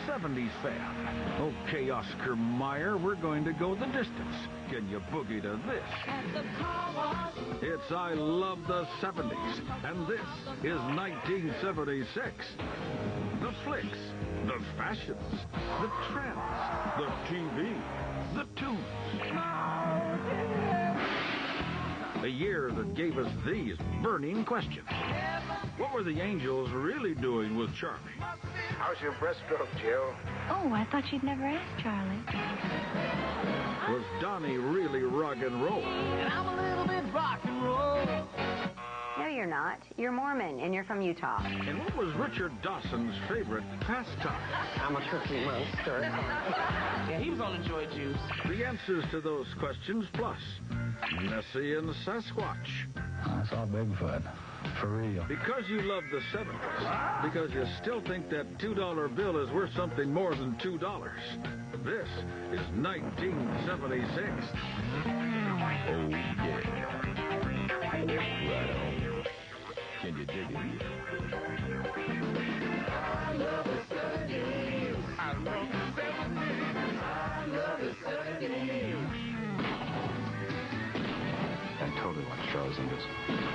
70's fan. Okay, Oscar Mayer, we're going to go the distance. Can you boogie to this? It's I Love the 70's, and this is 1976. The flicks, the fashions, the trends, the TV, the tunes. A year that gave us these burning questions. What were the Angels really doing with Charlie? How's your breaststroke, Jill? Oh, I thought you'd never ask Charlie. Was Donnie really rock and roll? And I'm a little bit rock and roll. No, you're not. You're Mormon, and you're from Utah. And what was Richard Dawson's favorite pastime? I'm a cookie monster. Yeah, he was on the joy juice. The answers to those questions, plus Nessie and Sasquatch. I saw Bigfoot. For real. Because you love the 70's. Because you still think that $2 bill is worth something more than $2. This is 1976. Oh, yeah. Right on. Can you dig it? I love the 70's. I love the 70's. I love the 70's. I totally watched Charlie's Angels.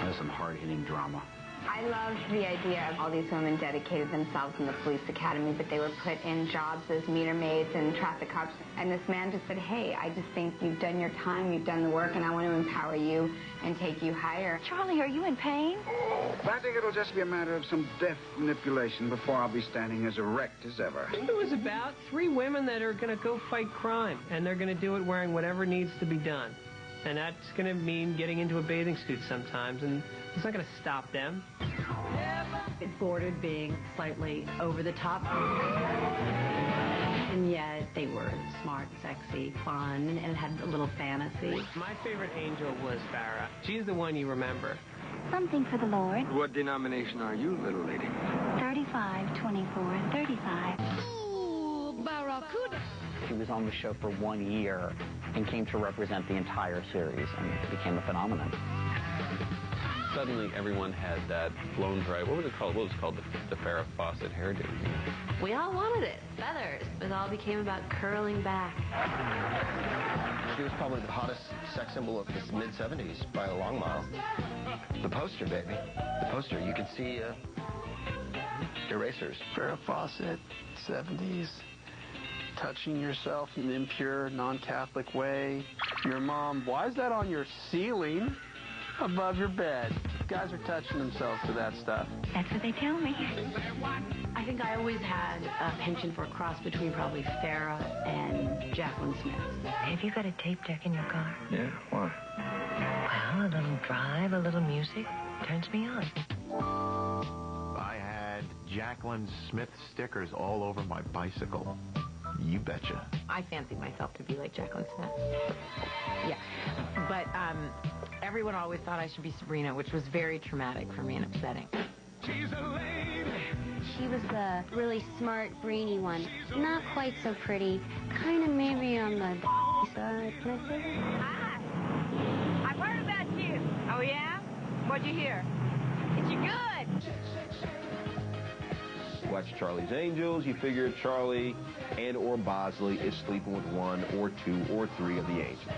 That's some hard-hitting drama. I loved the idea of all these women dedicated themselves in the police academy, but they were put in jobs as meter maids and traffic cops. And this man just said, hey, I just think you've done your time, you've done the work, and I want to empower you and take you higher. Charlie, are you in pain? I think it'll just be a matter of some deft manipulation before I'll be standing as erect as ever. It was about 3 women that are going to go fight crime, and they're going to do it wearing whatever needs to be done. And that's going to mean getting into a bathing suit sometimes, and it's not going to stop them. It bordered being slightly over the top. And yet they were smart, sexy, fun, and it had a little fantasy. My favorite angel was Farrah. She's the one you remember. Something for the Lord. What denomination are you, little lady? 35, 24, and 35. Ooh, Barracuda. She was on the show for 1 year and came to represent the entire series and became a phenomenon. Suddenly, everyone had that blown dry, what was it called? What was it called? The Farrah Fawcett hairdo. We all wanted it. Feathers. It all became about curling back. She was probably the hottest sex symbol of the mid-70s by a long mile. The poster, baby. The poster. You could see erasers. Farrah Fawcett, 70's. Touching yourself in an impure, non-Catholic way. Your mom, why is that on your ceiling above your bed? Guys are touching themselves to that stuff. That's what they tell me. I think I always had a penchant for a cross between probably Farrah and Jacqueline Smith. Have you got a tape deck in your car? Yeah, why? Well, a little drive, a little music turns me on. I had Jacqueline Smith stickers all over my bicycle. You betcha. I fancied myself to be like Jacqueline Smith. Yeah. But everyone always thought I should be Sabrina, which was very traumatic for me and upsetting. She's a lady. She was the really smart, brainy one. Not quite so pretty. Kind of maybe on the side. Can I say that? Hi. I've heard about you. Oh, yeah? What'd you hear? It's you good. Watch Charlie's Angels, you figure Charlie and or Bosley is sleeping with 1 or 2 or 3 of the Angels.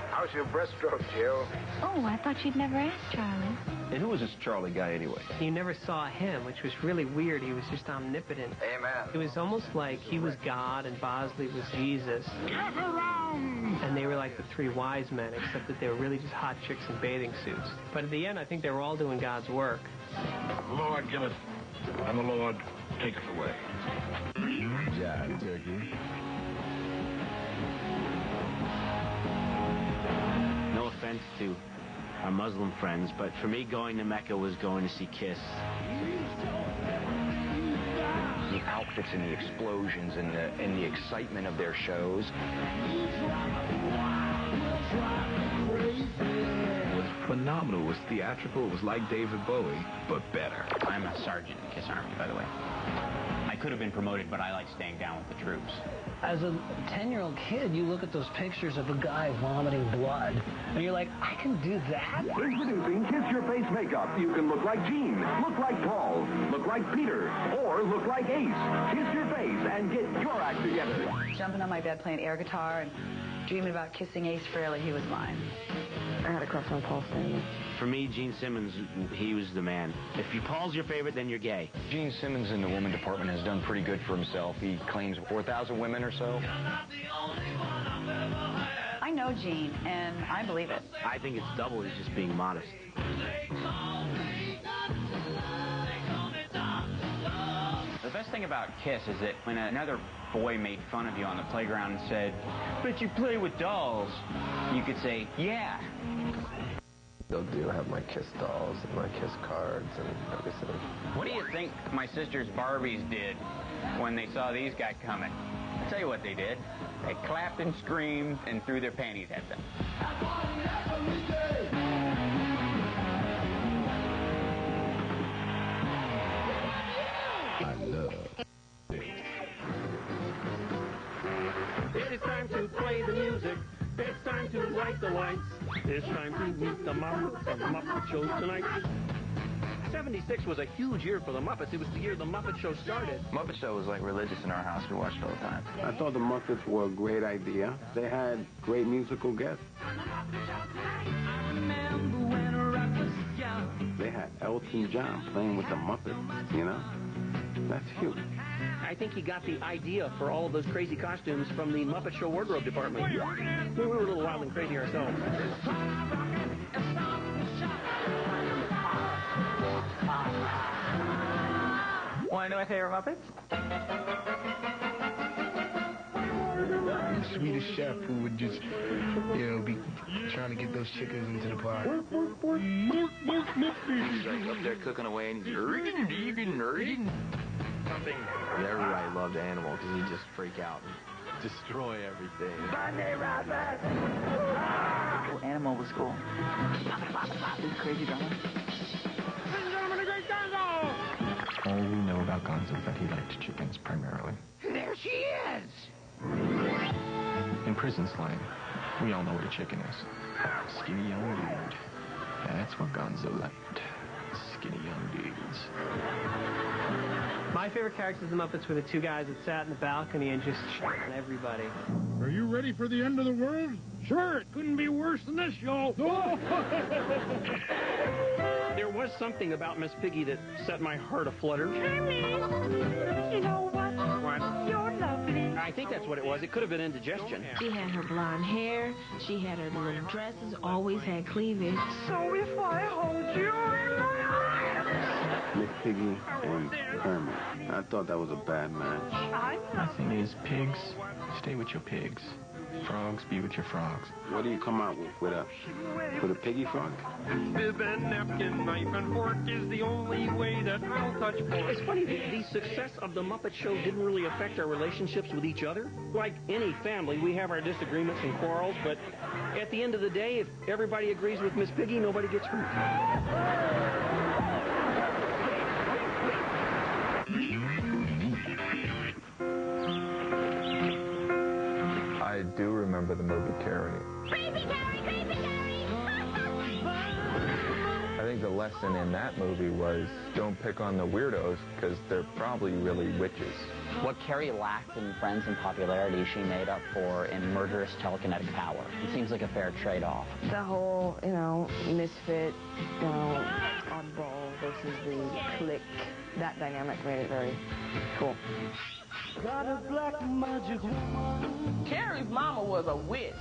How's your breaststroke, Jill? Oh, I thought you'd never ask Charlie. And who was this Charlie guy anyway? You never saw him, which was really weird. He was just omnipotent. Amen. It was almost like he was God and Bosley was Jesus. Get around! And they were like the 3 wise men, except that they were really just hot chicks in bathing suits. But at the end, I think they were all doing God's work. Lord, give it, and the Lord take it away. Jive turkey. No offense to our Muslim friends, but for me, going to Mecca was going to see Kiss. The outfits and the explosions and the excitement of their shows. It was phenomenal. It was theatrical. It was like David Bowie, but better. I'm a sergeant in Kiss Army, by the way. I could have been promoted, but I like staying down with the troops. As a 10-year-old kid, you look at those pictures of a guy vomiting blood, and you're like, I can do that? Introducing Kiss Your Face Makeup. You can look like Gene, look like Paul, look like Peter, or look like Ace. Kiss your face and get your act together. Jumping on my bed playing air guitar and dreaming about kissing Ace Frehley, he was mine. I had a crush on Paul Stanley. For me, Gene Simmons, he was the man. If Paul's your favorite, then you're gay. Gene Simmons in the woman department has done pretty good for himself. He claims 4,000 women or so. I know Gene, and I believe it. I think it's double. He's just being modest. The best thing about Kiss is that when another boy made fun of you on the playground and said, "But you play with dolls," you could say, "Yeah." Still do have my Kiss dolls and my Kiss cards and everything. What do you think my sister's Barbies did when they saw these guys coming? I'll tell you what they did. They clapped and screamed and threw their panties at them. I love it. It is time to play the music. It's time to light the lights. It's time to meet the Muppets on the Muppet Show tonight. 76 was a huge year for the Muppets. It was the year the Muppet Show started. Muppet Show was like religious in our house. We watched it all the time. I thought the Muppets were a great idea. They had great musical guests. They had Elton John playing with the Muppets, you know? That's huge. I think he got the idea for all of those crazy costumes from the Muppet Show wardrobe department. We were a little wild and crazy ourselves. Want to know my favorite Muppets? The Swedish chef who would just, be trying to get those chickens into the pot. He's like up there cooking away and he's everybody loved Animal because he'd just freak out and destroy everything. Animal was cool. This crazy drama. All we know about Gonzo is that he liked chickens primarily. There she is! In prison slang, we all know what a chicken is. Skinny young dude. That's what Gonzo liked. Skinny young dudes. My favorite characters in the Muppets were the two guys that sat in the balcony and just shot at everybody. Are you ready for the end of the world? Sure, it couldn't be worse than this show. There was something about Miss Piggy that set my heart aflutter. You know what? What? You're lovely. I think that's what it was. It could have been indigestion. She had her blonde hair. She had her little dresses. Always had cleavage. So if I hold you in my arms. Miss Piggy and Kermit. I thought that was a bad match. My thing is, pigs, stay with your pigs. Frogs, be with your frogs. What do you come out with a piggy frog? Bib and napkin, knife and fork is the only way that I'll touch pork. It's funny, the success of the Muppet Show didn't really affect our relationships with each other. Like any family, we have our disagreements and quarrels, but at the end of the day, if everybody agrees with Miss Piggy, nobody gets hurt. I do remember the movie Carrie. Crazy Carrie, crazy Carrie! I think the lesson in that movie was don't pick on the weirdos because they're probably really witches. What Carrie lacked in friends and popularity, she made up for in murderous telekinetic power. It seems like a fair trade-off. The whole, misfit, oddball versus the clique, that dynamic made it very cool. Got a black magic woman. Carrie's mama was a witch.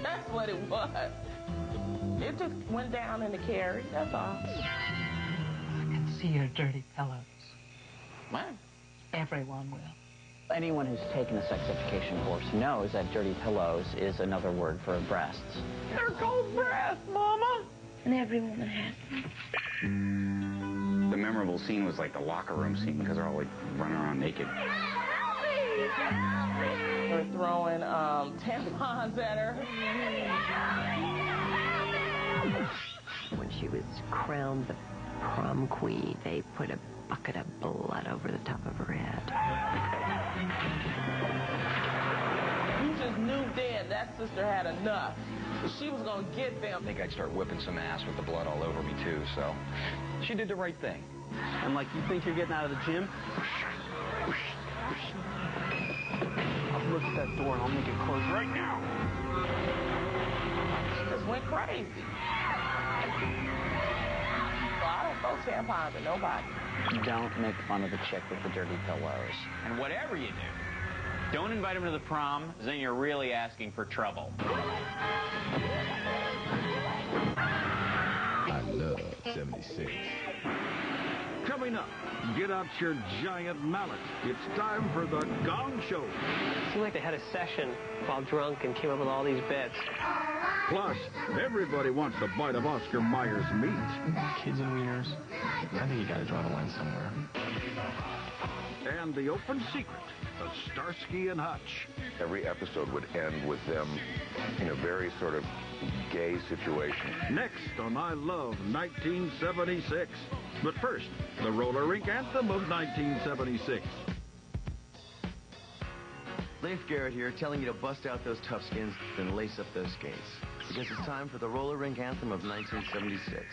That's what it was. It just went down into Carrie, that's all. I can see your dirty pillows. What? Everyone will. Anyone who's taken a sex education course knows that dirty pillows is another word for breasts. They're called breasts, Mama. And every woman has them. The memorable scene was like the locker room scene because they're all like running around naked. They're throwing tampons at her. When she was crowned the prom queen, they put a bucket of blood over the top of her head. sister had enough. She was going to get them. I think I'd start whipping some ass with the blood all over me, too, so she did the right thing. And like you think you're getting out of the gym? I'll look at that door and I'll make it close right now. She just went crazy. So I don't throw tampons at nobody. Don't make fun of the chick with the dirty pillows. And whatever you do, don't invite him to the prom, because then you're really asking for trouble. I love 76. Coming up, get out your giant mallet. It's time for the Gong Show. It seemed like they had a session while drunk and came up with all these bits. Plus, everybody wants a bite of Oscar Mayer's meat. Kids and wieners. I think you got to draw the line somewhere. And the open secret of Starsky and Hutch. Every episode would end with them in a very sort of gay situation. Next on I Love 1976. But first, the roller rink anthem of 1976. Leif Garrett here, telling you to bust out those tough skins and lace up those skates. Because it's time for the roller rink anthem of 1976.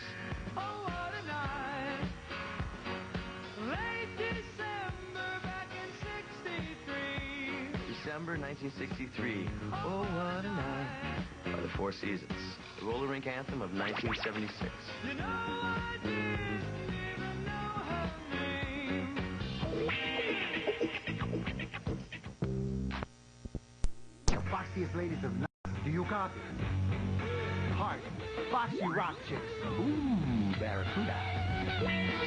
Oh, what a night. Late December back in 63. December 1963. Oh, what a night. By the Four Seasons. The roller rink anthem of 1976. You know I didn't even know her name. The foxiest ladies of night. Do you copy? Heart, foxy rock chicks. Ooh, barracuda.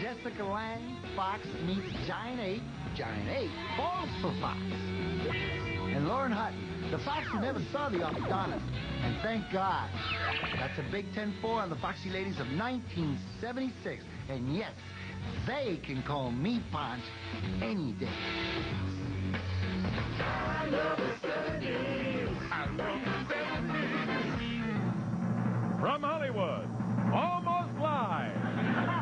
Jessica Lange, Fox meets Giant 8. Giant 8 falls for Fox. And Lauren Hutton, the fox who never saw the orthodontist. And thank God. That's a Big 10-4 on the foxy ladies of 1976. And yes, they can call me Ponch any day. I love the 70's. I love the 70's. From Hollywood, almost live,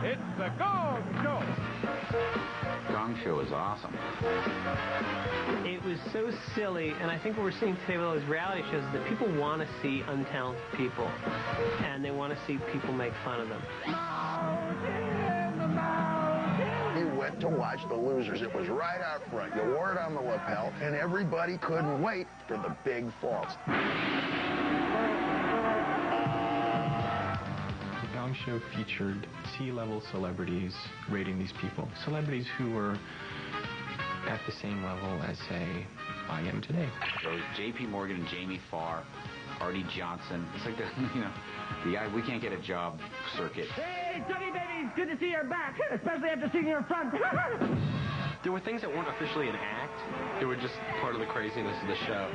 it's the Gong Show. Gong Show is awesome. It was so silly, and I think what we're seeing today with all these reality shows is that people want to see untalented people, and they want to see people make fun of them. You went to watch The Losers. It was right out front. You wore it on the lapel, and everybody couldn't wait for the big falls. The Gong Show featured C-level celebrities rating these people. Celebrities who were at the same level as, say, I am today. So J.P. Morgan and Jamie Farr, Artie Johnson. It's like the, we can't get a job circuit. Hey, Sonny babies, good to see you're back, especially after seeing your front. There were things that weren't officially an act. They were just part of the craziness of the show.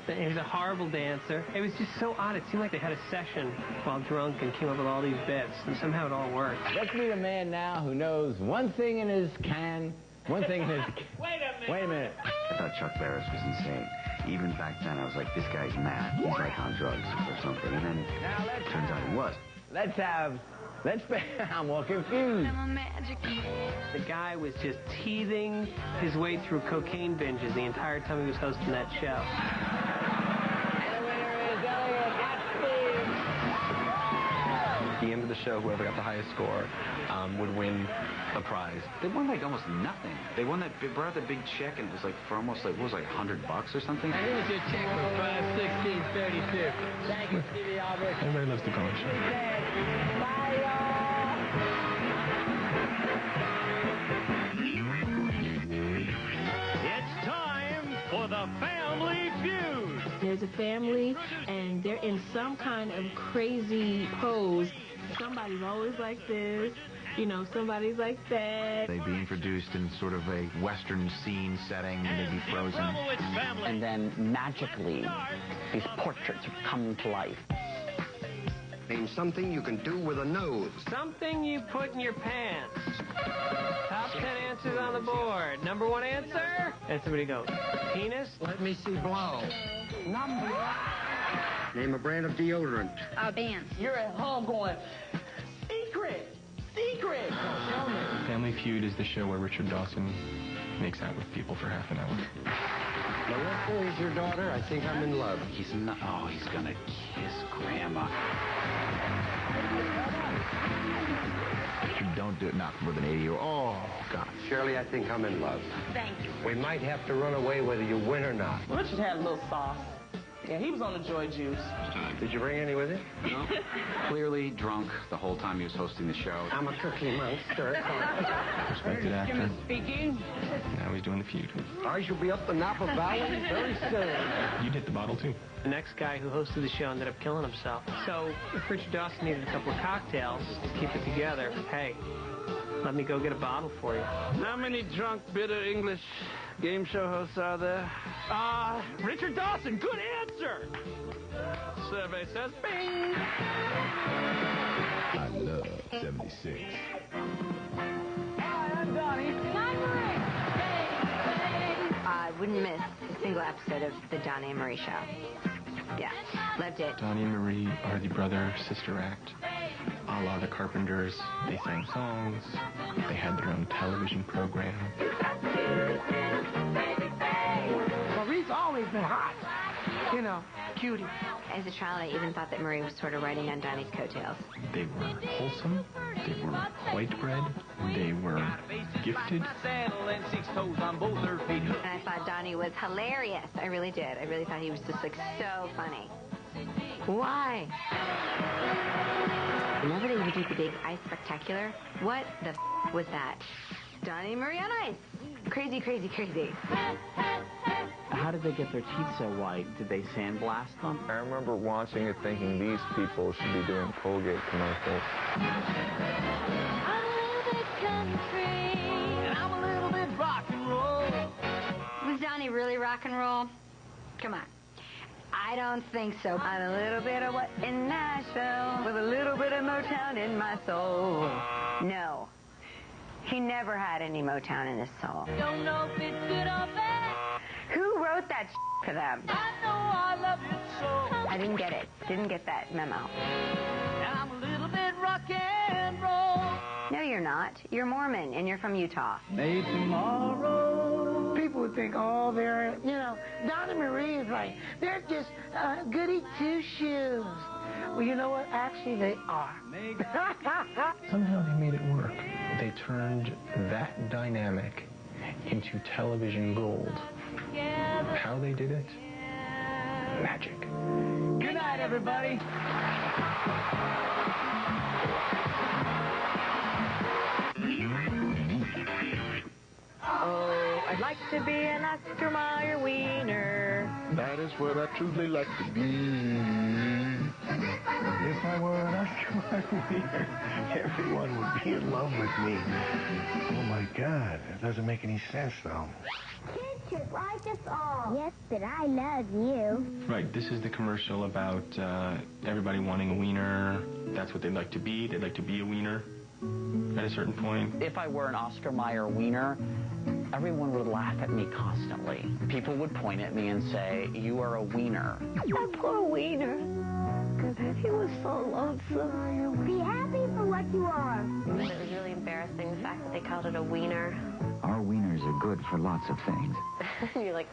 He was a horrible dancer. It was just so odd. It seemed like they had a session while drunk and came up with all these bits, and somehow it all worked. Let's meet a man now who knows one thing in his can, one thing in his... Wait a minute. I thought Chuck Barris was insane. Even back then, I was like, this guy's mad. He's like on drugs or something. And then it turns out he was. I'm all confused. The guy was just teething his way through cocaine binges the entire time he was hosting that show. At the end of the show, whoever got the highest score would win the prize. They won like almost nothing. They won that, brought out that big check, and it was like for almost like, what was it, like $100 or something? Here's your check for 5/16/32. Thank you, Stevie Albert. Everybody loves the Gong Show. Bye, y'all. It's time for the Family Feud. There's a family, and they're in some kind of crazy pose. Somebody's always like this, somebody's like that. They'd be introduced in sort of a Western scene setting, and they'd be frozen. And then magically, these portraits would come to life. Name something you can do with a nose. Something you put in your pants. Top 10 answers on the board. Number 1 answer, and somebody goes, penis. Let me see blow. Number 1. Name a brand of deodorant. Vans. You're at home going, secret. secret? Show me. Family Feud is the show where Richard Dawson makes out with people for half an hour. Melissa is your daughter. I think I'm in love. He's not. Oh, he's gonna kiss Grandma. You don't do it knock more than 80 or oh God. Shirley, I think I'm in love. Thank you. We might have to run away whether you win or not. Richard had a little sauce. Yeah, he was on the Joy Juice. Did you bring any with you? No. Clearly drunk the whole time he was hosting the show. I'm a cookie monster. Respected actor. Speaking. Now he's doing the feud. I shall be up the Napa Valley very soon. You'd hit the bottle too. The next guy who hosted the show ended up killing himself. So if Richard Dawson needed a couple of cocktails to keep it together, hey, let me go get a bottle for you. How many drunk, bitter English game show hosts are there? Richard Dawson, good answer. Survey says bing. I love 76. Hi, I'm Donnie. I'm Marie. I wouldn't miss a single episode of the Donnie and Marie show. Yeah, loved it. Donnie and Marie are the brother-sister act. A la the Carpenters, they sang songs. They had their own television program. Marie's always been hot. You know, cutie. As a child, I even thought that Marie was sort of riding on Donnie's coattails. They were wholesome. They were white bread. They were gifted. And I thought Donnie was hilarious. I really did. I really thought he was just like so funny. Why? Remember they would do the big ice spectacular? What the was that? Donnie and Marie on ice. Crazy, crazy, crazy. How did they get their teeth so white? Did they sandblast them? I remember watching it thinking these people should be doing Colgate commercials. I'm a little bit country, and I'm a little bit rock and roll. Was Donnie really rock and roll? Come on. I don't think so. I'm a little bit of what in Nashville with a little bit of Motown in my soul. No. He never had any Motown in his soul. Don't know if it's good or bad. Who wrote that for them? I know I love it so. I didn't get it. Didn't get that memo. I'm a little bit rock and roll. No, you're not. You're Mormon, and you're from Utah. Maybe tomorrow. People would think, oh, they're, you know, Donnie Marie is like, they're just goody two-shoes. Well, you know what? Actually, they are. Somehow they made it work. They turned that dynamic into television gold. How they did it? Magic. Good night, everybody. Oh, I'd like to be an Oscar Mayer wiener. That is what I truly like to be. If I were an Oscar Mayer wiener, everyone would be in love with me. Oh, my God. It doesn't make any sense, though. Kids should like us all. Yes, but I love you. Right, this is the commercial about everybody wanting a wiener. That's what they'd like to be. They'd like to be a wiener at a certain point. If I were an Oscar Mayer wiener, everyone would laugh at me constantly. People would point at me and say, you are a wiener. That poor wiener. Because he was so lonesome. Be happy for what you are. It was really embarrassing, the fact that they called it a wiener. Our wieners are good for lots of things. You're like...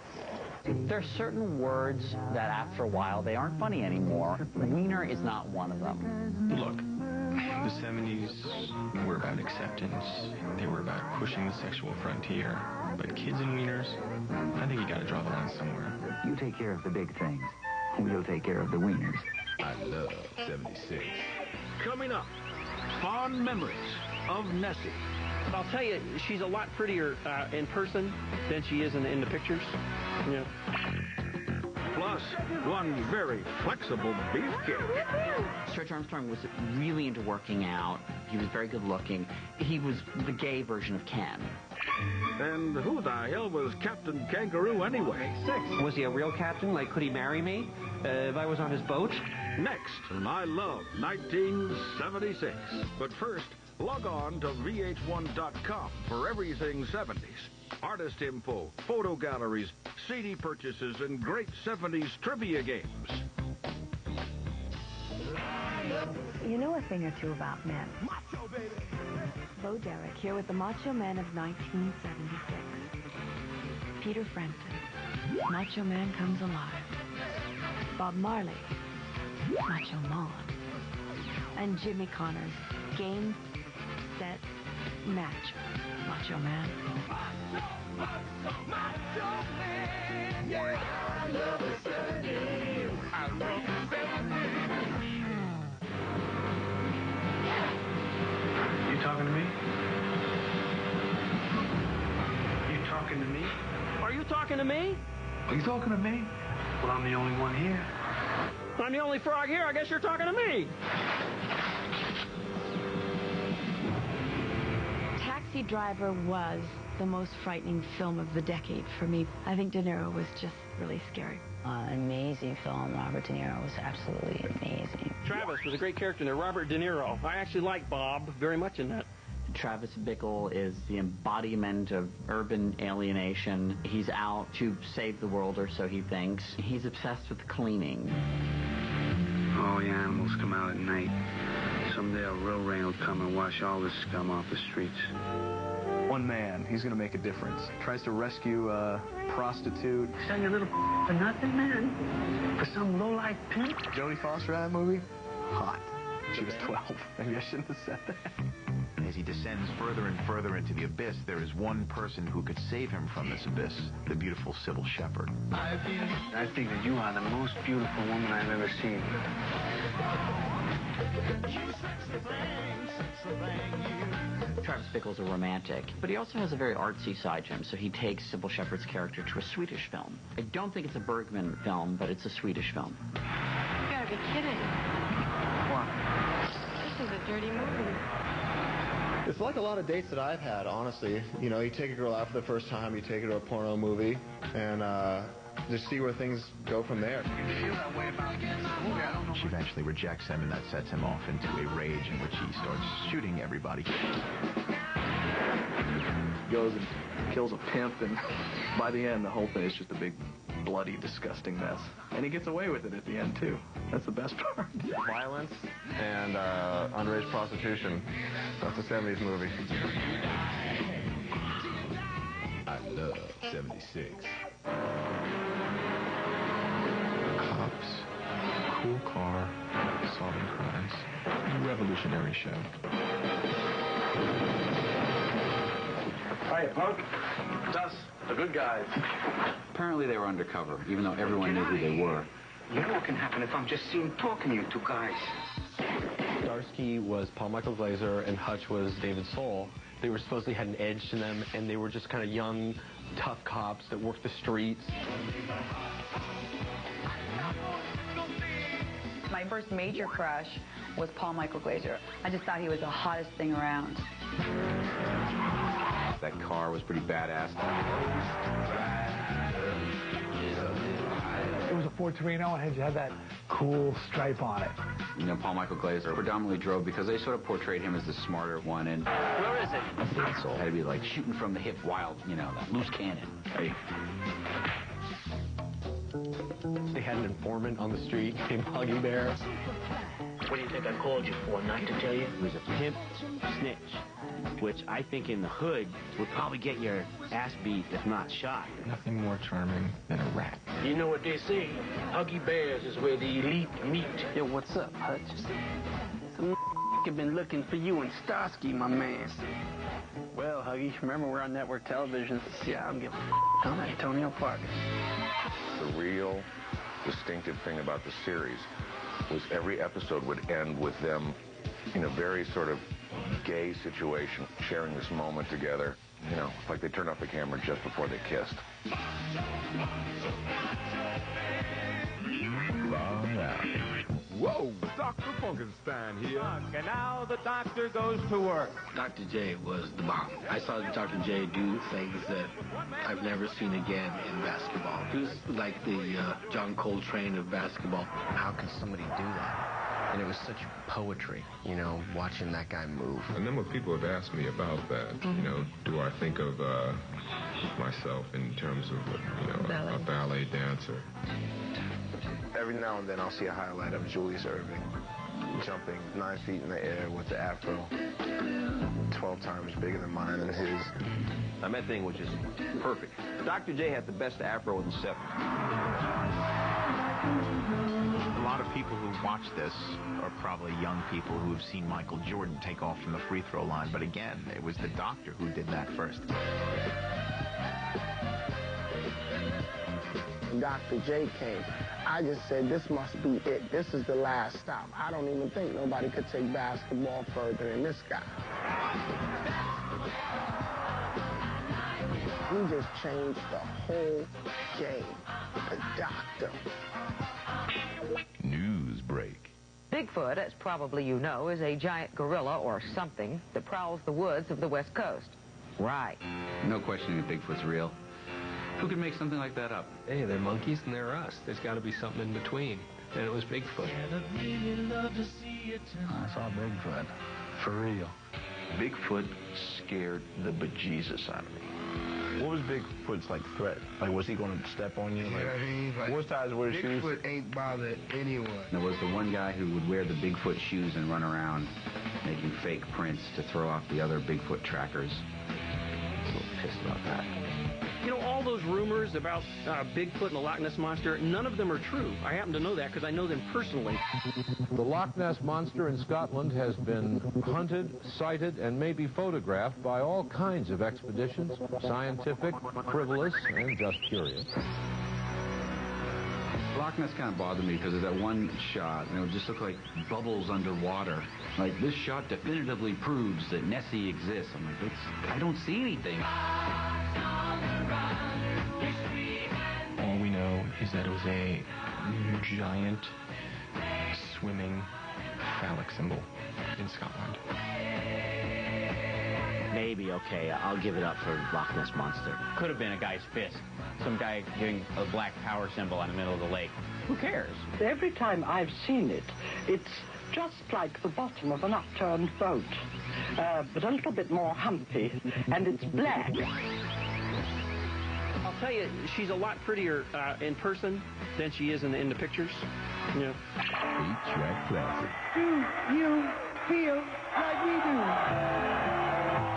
There are certain words that after a while, they aren't funny anymore. Wiener is not one of them. Look, the 70s were about acceptance. They were about pushing the sexual frontier. But kids and wieners, I think you gotta draw the line somewhere. You take care of the big things. We'll take care of the wieners. I love 76. Coming up, fond memories of Nessie. I'll tell you, she's a lot prettier in person than she is in the pictures. Yeah. Plus, one very flexible beefcake. Stretch Armstrong was really into working out. He was very good looking. He was the gay version of Ken. And who the hell was Captain Kangaroo anyway? Was he a real captain? Like, could he marry me if I was on his boat? Next, I love 1976. But first, log on to VH1.com for everything 70s. Artist info, photo galleries, CD purchases, and great 70s trivia games. You know a thing or two about men. Bo Derek here with the Macho Man of 1976. Peter Frampton, Macho Man Comes Alive. Bob Marley, Macho Man. And Jimmy Connors, Game, Set, Match, Macho Man. Yeah, I love the 70s. I love the 70s. You talking to me? You talking to me? Are you talking to me? Are you talking to me? Well, I'm the only one here. I'm the only frog here. I guess you're talking to me. Taxi Driver was the most frightening film of the decade for me. I think De Niro was just really scary. Amazing film. Robert De Niro was absolutely amazing. Travis was a great character in there. Robert De Niro. I actually like Bob very much in that. Travis Bickle is the embodiment of urban alienation. He's out to save the world, or so he thinks. He's obsessed with cleaning. All the animals come out at night. Someday a real rain will come and wash all this scum off the streets. One man, he's going to make a difference. Tries to rescue a prostitute. Sell your little for nothing, man? For some low-life pimp? Jodie Foster in that movie? Hot. She was 12. Maybe I shouldn't have said that. As he descends further and further into the abyss, there is one person who could save him from this abyss, the beautiful Sybil Shepherd. I think that you are the most beautiful woman I've ever seen. Travis Bickle's a romantic, but he also has a very artsy side to him, so he takes Sybil Shepherd's character to a Swedish film. I don't think it's a Bergman film, but it's a Swedish film. You gotta be kidding. What? This is a dirty movie. It's like a lot of dates that I've had, honestly. You know, you take a girl out for the first time, you take her to a porno movie, and just see where things go from there. She eventually rejects him, and that sets him off into a rage in which he starts shooting everybody. Goes and kills a pimp, and by the end, the whole thing is just a big, bloody, disgusting mess. And he gets away with it at the end, too. That's the best part. Violence and underage prostitution. That's a 70s movie. I love 76. Cops, cool car, solving crimes. Revolutionary show. Hiya, punk. It's us, the good guys. Apparently they were undercover, even though everyone knew who they were. You know what can happen if I'm just seen talking to you two guys. Starsky was Paul Michael Glaser and Hutch was David Soul. They were supposedly had an edge to them, and they were just kind of young, tough cops that worked the streets. My first major crush was Paul Michael Glaser. I just thought he was the hottest thing around. That car was pretty badass. It was a Ford Torino and it had that cool stripe on it. You know, Paul Michael Glaser predominantly drove because they sort of portrayed him as the smarter one, and Where is it? David Soul had to be like shooting from the hip, wild, you know, that loose cannon. Right? They had an informant on the street named Huggy Bear. What do you think I called you for? Not to tell you? He was a pimp snitch, which I think in the hood would probably get your ass beat, if not shot. Nothing more charming than a rat. You know what they say? Huggy Bears is where the elite meet. Yo, what's up, Hutch? Some have been looking for you and Starsky, my man. Well, Huggy, remember we're on network television. Yeah, I'm giving on Antonio Park. The real distinctive thing about the series was every episode would end with them in a very sort of gay situation, sharing this moment together. You know, like they turned off the camera just before they kissed. Whoa, Dr. Funkenstein here. And now the doctor goes to work. Dr. J was the bomb. I saw Dr. J do things that I've never seen again in basketball. He was like the John Coltrane of basketball. How could somebody do that? And it was such poetry, you know, watching that guy move. A number of people have asked me about that. You know, do I think of myself in terms of, you know, a ballet dancer? Every now and then I'll see a highlight of Julius Erving jumping 9 feet in the air with the afro. 12 times bigger than mine and his. Now, that thing was just perfect. Dr. J had the best afro in the 70s. A lot of people who watch this are probably young people who have seen Michael Jordan take off from the free throw line. But again, it was the doctor who did that first. When Dr. J came, I just said, this must be it. This is the last stop. I don't even think nobody could take basketball further than this guy. He just changed the whole game. The doctor. News break. Bigfoot, as probably you know, is a giant gorilla or something that prowls the woods of the West Coast. Right. No questioning that Bigfoot's real. Who could make something like that up? Hey, they're monkeys and they're us. There's got to be something in between. And it was Bigfoot. I saw Bigfoot. For real. Bigfoot scared the bejesus out of me. What was Bigfoot's, threat? Was he going to step on you? What size were his shoes? Bigfoot ain't bothered anyone. There was the one guy who would wear the Bigfoot shoes and run around making fake prints to throw off the other Bigfoot trackers. I was a little pissed about that. You know, all those rumors about Bigfoot and the Loch Ness Monster, none of them are true. I happen to know that because I know them personally. The Loch Ness Monster in Scotland has been hunted, sighted, and maybe photographed by all kinds of expeditions, scientific, frivolous, and just curious. Loch Ness kind of bothered me because of that one shot, and it would just look like bubbles underwater. Like, this shot definitively proves that Nessie exists. I'm like, I don't see anything. All we know is that it was a giant swimming phallic symbol in Scotland. Maybe, okay, I'll give it up for Loch Ness Monster. Could have been a guy's fist. Some guy doing a black power symbol in the middle of the lake. Who cares? Every time I've seen it, it's just like the bottom of an upturned boat, but a little bit more humpy, and it's black. I'll tell you, she's a lot prettier in person than she is in the pictures. Yeah. 8-track classic. Do you feel like we do?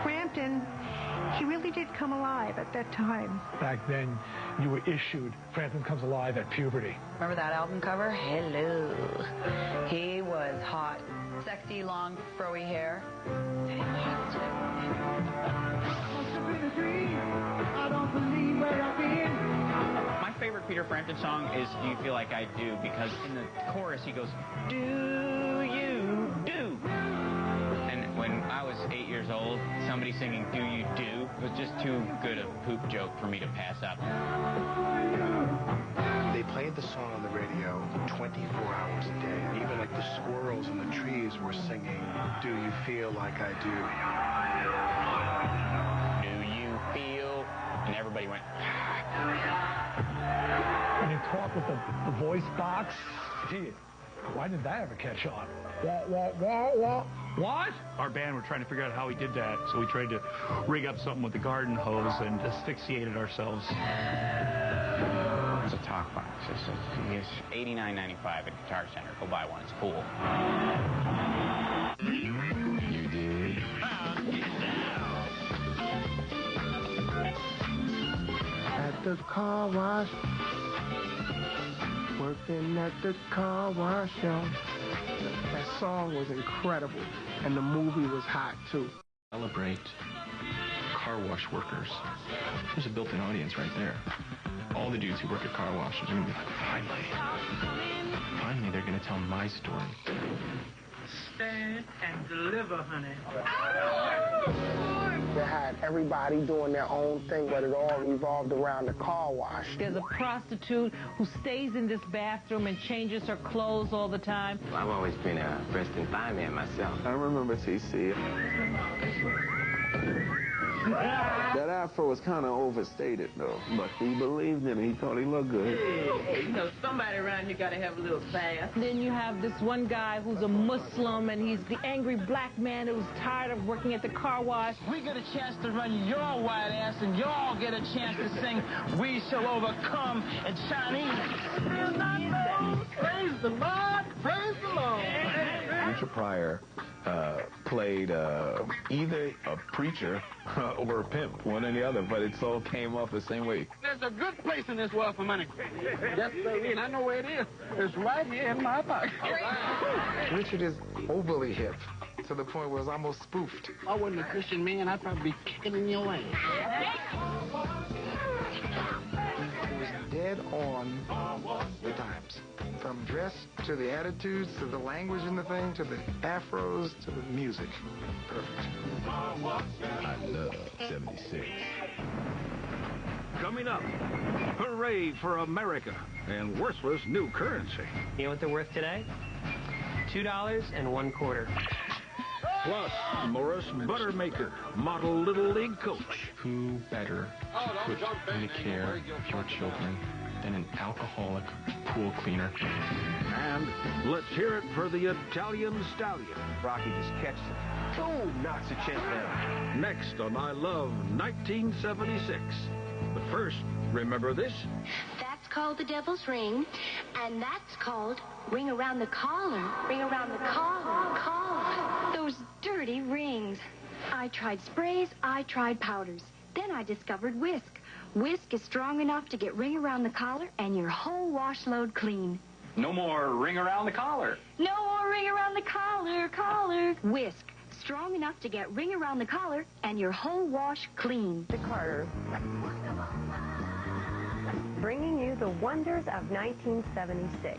Frampton, he really did come alive at that time. Back then, you were issued Frampton Comes Alive at puberty. Remember that album cover? Hello. He was hot. Sexy, long, froey hair. My favorite Peter Frampton song is Do You Feel Like I Do, because in the chorus he goes, do you do? And when I was 8 years old, somebody singing Do You Do was just too good a poop joke for me to pass up. They played the song on the radio 24 hours a day. Even the squirrels in the trees were singing, Do You Feel Like I Do? Do you feel? And everybody went, And you talk with the voice box. Gee, why did that ever catch on? What? Our band were trying to figure out how he did that, so we tried to rig up something with the garden hose and asphyxiated ourselves. It's a talk box. It's $89.95 at Guitar Center. Go buy one. It's cool. You did. At the car wash, working at the car wash, y'all. That song was incredible, and the movie was hot, too. Celebrate car wash workers. There's a built-in audience right there. All the dudes who work at car washes are going to be like, finally they're going to tell my story. Stand and deliver, honey. They had everybody doing their own thing, but it all revolved around the car wash. There's a prostitute who stays in this bathroom and changes her clothes all the time. I've always been a resting thigh man myself. I remember TC. That afro was kind of overstated, though. But he believed in it. He thought he looked good. Hey, you know, somebody around here got to have a little sass. Then you have this one guy who's a Muslim, and he's the angry black man who's tired of working at the car wash. We get a chance to run your white ass, and y'all get a chance to sing We Shall Overcome in Chinese. Praise the Lord, praise the Lord. Richard Pryor played either a preacher or a pimp, one or the other, but it all came off the same way. There's a good place in this world for money. Yes, baby, and I know where it is. It's right here in my pocket. Richard is overly hip, to the point where it's almost spoofed. If I wasn't a Christian man, I'd probably be killing your ass. It was dead on the times. From dress to the attitudes, to the language in the thing, to the afros, to the music. Perfect. I love 76. Coming up, hooray for America and worthless new currency. You know what they're worth today? $2.25. Plus, Morris Buttermaker, model Little League coach. Who better to put in the care of your children than an alcoholic pool cleaner? And let's hear it for the Italian Stallion. Rocky just catches it. Boom! Knocks the champ down. Next on I Love 1976. But first, remember this? That's called the Devil's Ring, and that's called Ring Around the Collar. Ring around the collar. Those dirty rings. I tried sprays, I tried powders. Then I discovered Whisk. Whisk is strong enough to get ring around the collar and your whole wash load clean. No more ring around the collar. No more ring around the collar. Whisk. Strong enough to get ring around the collar and your whole wash clean. The Carter. Bringing you the wonders of 1976.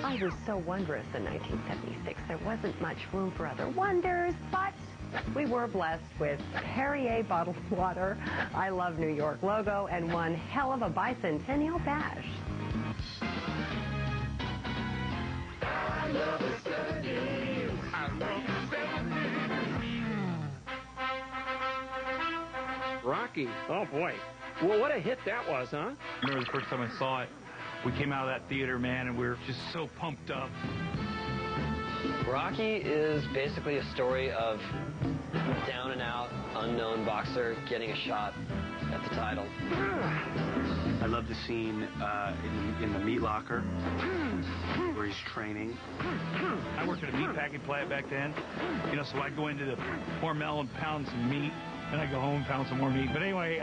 I was so wondrous in 1976. There wasn't much room for other wonders, but we were blessed with Perrier bottled water, I Love New York logo, and one hell of a bicentennial bash. I love the 70s. I love the 70s. Rocky. Oh, boy. Well, what a hit that was, huh? I remember the first time I saw it. We came out of that theater, man, and we were just so pumped up. Rocky is basically a story of down and out, unknown boxer getting a shot at the title. I love the scene in the meat locker where he's training. I worked at a meat packing plant back then, you know, so I'd go into the Hormel and pound some meat, then I'd go home and pound some more meat. But anyway,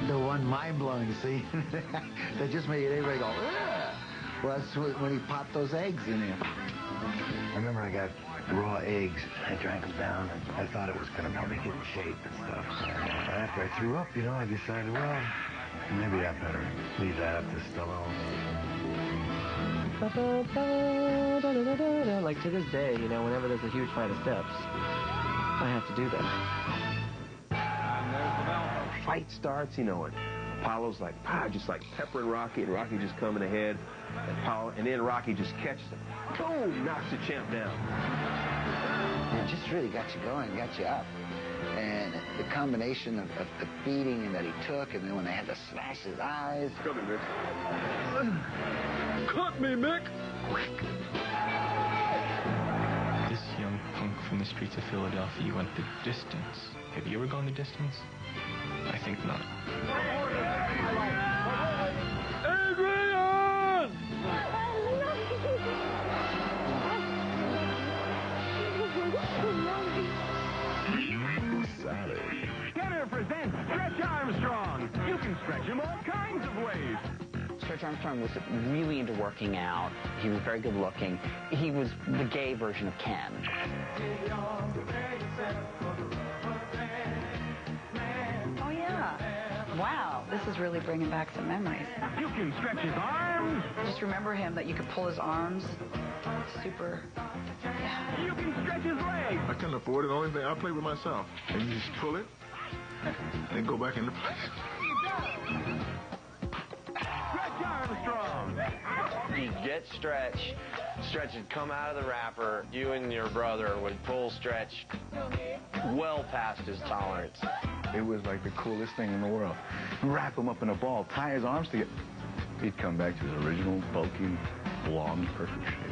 the one mind-blowing scene that just made everybody go, ugh, was when he popped those eggs in him. I remember I got raw eggs. I drank them down, and I thought it was going to help me get in shape and stuff. And after I threw up, you know, I decided, well, maybe I better leave that up to Stallone. Like to this day, you know, whenever there's a huge flight of steps, I have to do that. And there's the bell. Fight starts, you know, and Apollo's like, just like peppering Rocky, and Rocky just coming ahead, and then Rocky just catches him. Boom! Knocks the champ down. It just really got you going, got you up. And the combination of the beating that he took, and then when they had to slash his eyes. Come here, Mick. Cut me, Mick! This young punk from the streets of Philadelphia went the distance. Have you ever gone the distance? I think not. Adrian! Solid. Kenner presents Stretch Armstrong. You can stretch him all kinds of ways. Stretch Armstrong was really into working out. He was very good looking. He was the gay version of Ken. Oh, yeah. Wow, this is really bringing back some memories. You can stretch his arms. Just remember him, that you could pull his arms. Super. Yeah. You can stretch his legs. I couldn't afford it. The only thing, I play with myself. And you just pull it, and then go back into place. Stretch Armstrong. You get Stretch would come out of the wrapper. You and your brother would pull Stretch well past his tolerance. It was like the coolest thing in the world. Wrap him up in a ball, tie his arms together. He'd come back to his original, bulky, blonde, perfect shape.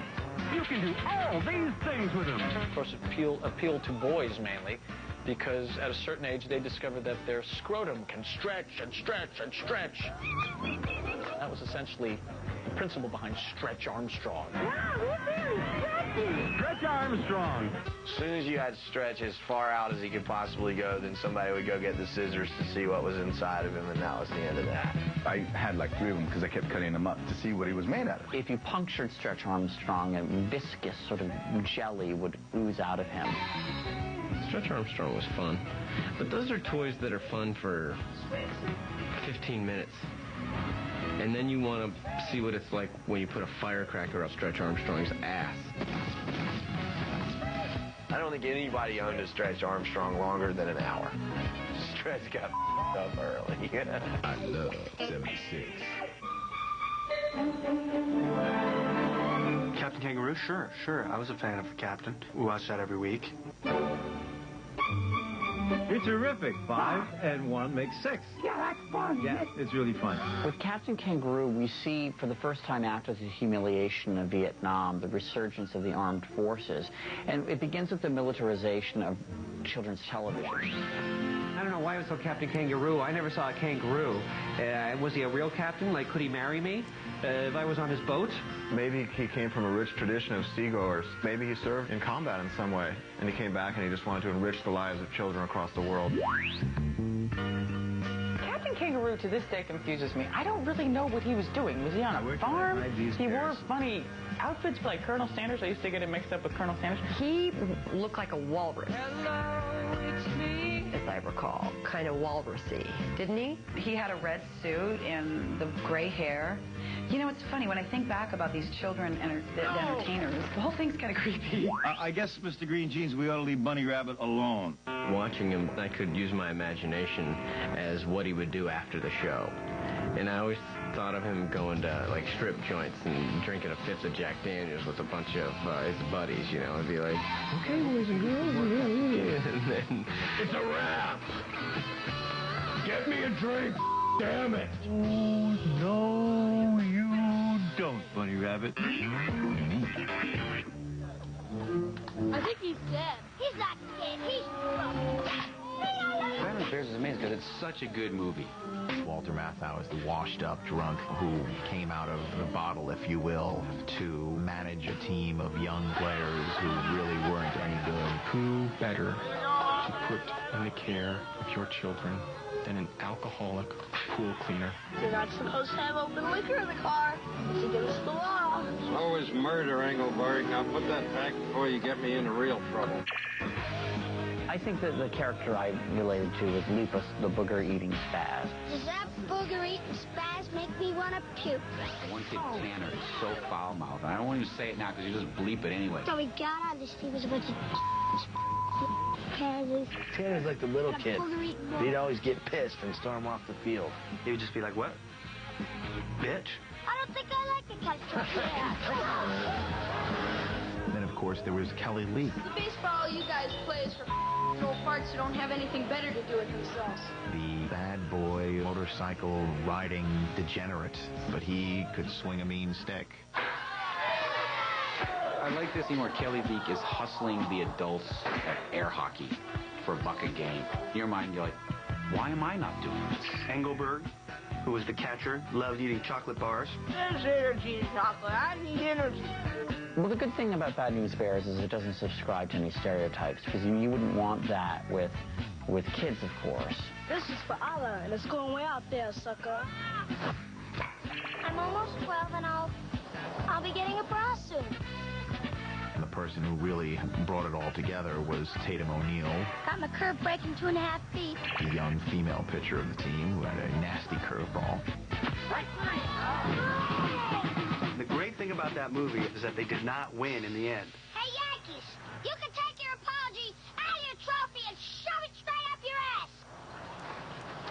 You can do all these things with him. Of course, it appealed to boys mainly, because at a certain age they discovered that their scrotum can stretch and stretch and stretch. That was essentially the principle behind Stretch Armstrong. Stretch Armstrong. As soon as you had Stretch as far out as he could possibly go, then somebody would go get the scissors to see what was inside of him, and that was the end of that. I had like 3 of them because I kept cutting them up to see what he was made out of. If you punctured Stretch Armstrong, a viscous sort of jelly would ooze out of him. Stretch Armstrong was fun. But those are toys that are fun for 15 minutes. And then you want to see what it's like when you put a firecracker up Stretch Armstrong's ass. I don't think anybody owned a Stretch Armstrong longer than an hour. Stretch got up early. I love 76. Captain Kangaroo? Sure. I was a fan of the Captain. We watched that every week. You're terrific. 5 and 1 makes 6. Yeah, that's fun. Yeah, it's really fun. With Captain Kangaroo, we see for the first time after the humiliation of Vietnam, the resurgence of the armed forces. And it begins with the militarization of children's television. I don't know why it was so Captain Kangaroo. I never saw a kangaroo. Was he a real captain? Like, could he marry me if I was on his boat? Maybe he came from a rich tradition of seagoers. Maybe he served in combat in some way, and he came back and he just wanted to enrich the lives of children across the world. Captain Kangaroo to this day confuses me. I don't really know what he was doing. Was he on a farm? He wore funny outfits like Colonel Sanders. I used to get him mixed up with Colonel Sanders. He looked like a walrus. As I recall, kind of walrusy, didn't he? He had a red suit and the gray hair. You know, it's funny, when I think back about these children entertainers, the whole thing's kind of creepy. I guess, Mr. Green Jeans, we ought to leave Bunny Rabbit alone. Watching him, I could use my imagination as what he would do after the show. And I always thought of him going to, like, strip joints and drinking a fifth of Jack Daniels with a bunch of his buddies, you know, and be like, okay, boys and girls, and then it's a wrap. Get me a drink, damn it. Oh, no, you don't, Bunny Rabbit. I think he's dead. He's not dead. He's... Family Bears is amazing because it's such a good movie. Walter Matthau is the washed-up drunk who came out of the bottle, if you will, to manage a team of young players who really weren't any good. Who better to put in the care of your children than an alcoholic pool cleaner? You're not supposed to have open liquor in the car. It's against the law. So is murder, Engelberg. Now put that back before you get me into real trouble. I think that the character I related to was Lepus, the booger-eating spaz. Does that booger-eating spaz make me want to puke? One kid, Tanner, is so foul-mouthed. I don't want you to say it now because you just bleep it anyway. So we got on this thing was a bunch of pansies. Tanner's like the little kid. He'd always get pissed and storm off the field. He would just be like, what? Bitch? I don't think I like the country. Then, of course, there was Kelly Lee. The baseball you guys play is for old farts who don't have anything better to do with themselves. The bad boy motorcycle riding degenerate, but he could swing a mean stick. I like this scene where Kelly Beak is hustling the adults at air hockey for a buck a game. In your mind, you're like, why am I not doing this? Engelberg, who was the catcher, loved eating chocolate bars. There's energy in chocolate. I need energy. Well, the good thing about Bad News Bears is it doesn't subscribe to any stereotypes, because you wouldn't want that with kids, of course. This is for Allah, and it's going way out there, sucker. I'm almost 12, and I'll be getting a bra soon. The person who really brought it all together was Tatum O'Neal, Got my curve breaking 2.5 feet. the young female pitcher of the team who had a nasty curveball. The great thing about that movie is that they did not win in the end. Hey, Yankees, you can take your apology out of your trophy and shove it straight up your ass.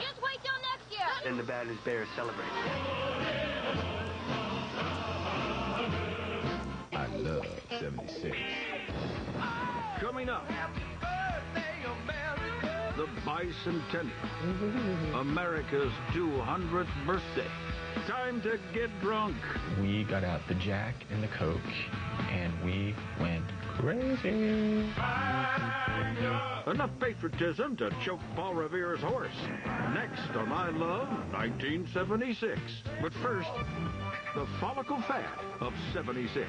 Just wait till next year. And the Bad News Bears celebrate. I love 76. Coming up, the bicentennial, America's 200th birthday. time to get drunk. We got out the Jack and the Coke, and we went crazy. Enough patriotism to choke Paul Revere's horse. Next on I Love 1976. But first, the follicle fat of 76.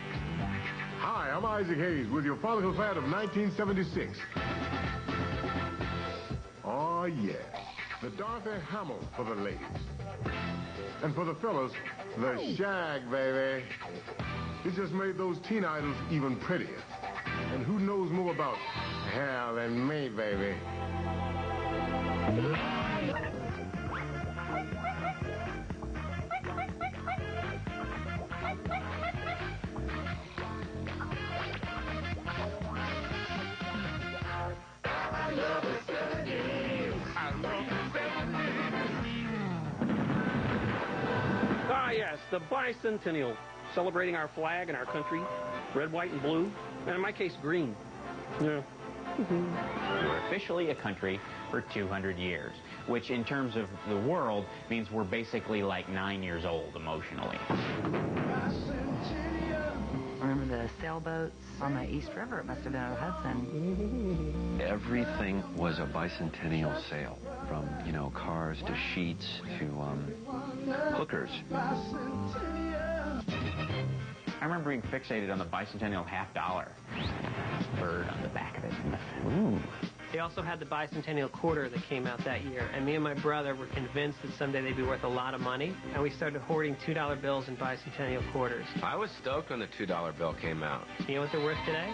Hi, I'm Isaac Hayes with your follicle fat of 1976. Oh, yeah. The Dorothy Hamill for the ladies. And for the fellas, the shag, baby. It just made those teen idols even prettier. And who knows more about hair than me, baby? Ah, yes, the bicentennial, celebrating our flag and our country, red, white, and blue, and in my case, green. Yeah. We're officially a country for 200 years, which in terms of the world means we're basically like 9 years old emotionally. Remember the sailboats on the East River? It must have been on Hudson. Everything was a bicentennial sale, from, you know, cars to sheets to hookers. I remember being fixated on the bicentennial $50 bird on the back of it. Ooh. They also had the bicentennial quarter that came out that year, and me and my brother were convinced that someday they'd be worth a lot of money, and we started hoarding $2 bills and bicentennial quarters. I was stoked when the $2 bill came out. You know what they're worth today?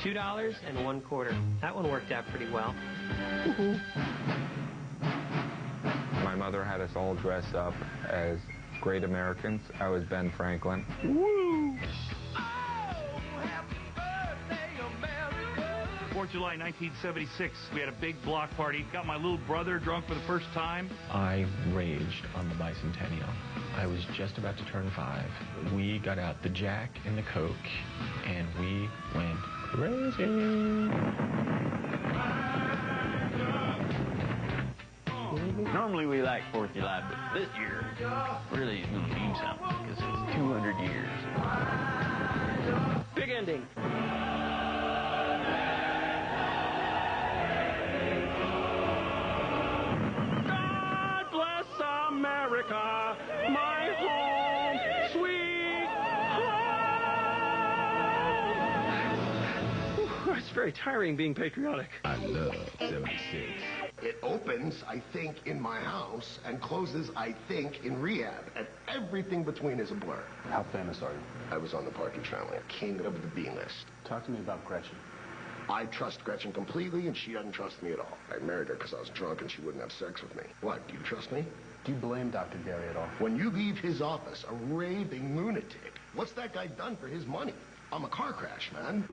$2 and 1 quarter. That one worked out pretty well. My mother had us all dressed up as great Americans. I was Ben Franklin. Woo! 4th of July 1976, we had a big block party. Got my little brother drunk for the first time. I raged on the bicentennial. I was just about to turn 5. We got out the Jack and the Coke, and we went crazy. Normally we like 4th of July, but this year really is going to mean something because it's 200 years. Big ending. God bless America, my home, sweet home. It's very tiring being patriotic. I love 76. It opens, I think, in my house and closes, I think, in rehab. And everything between is a blur. How famous are you? I was on the Partridge Family, king of the B-list. Talk to me about Gretchen. I trust Gretchen completely, and she doesn't trust me at all. I married her because I was drunk and she wouldn't have sex with me. What, do you trust me? Do you blame Dr. Gary at all? When you leave his office, a raving lunatic, what's that guy done for his money? I'm a car crash, man.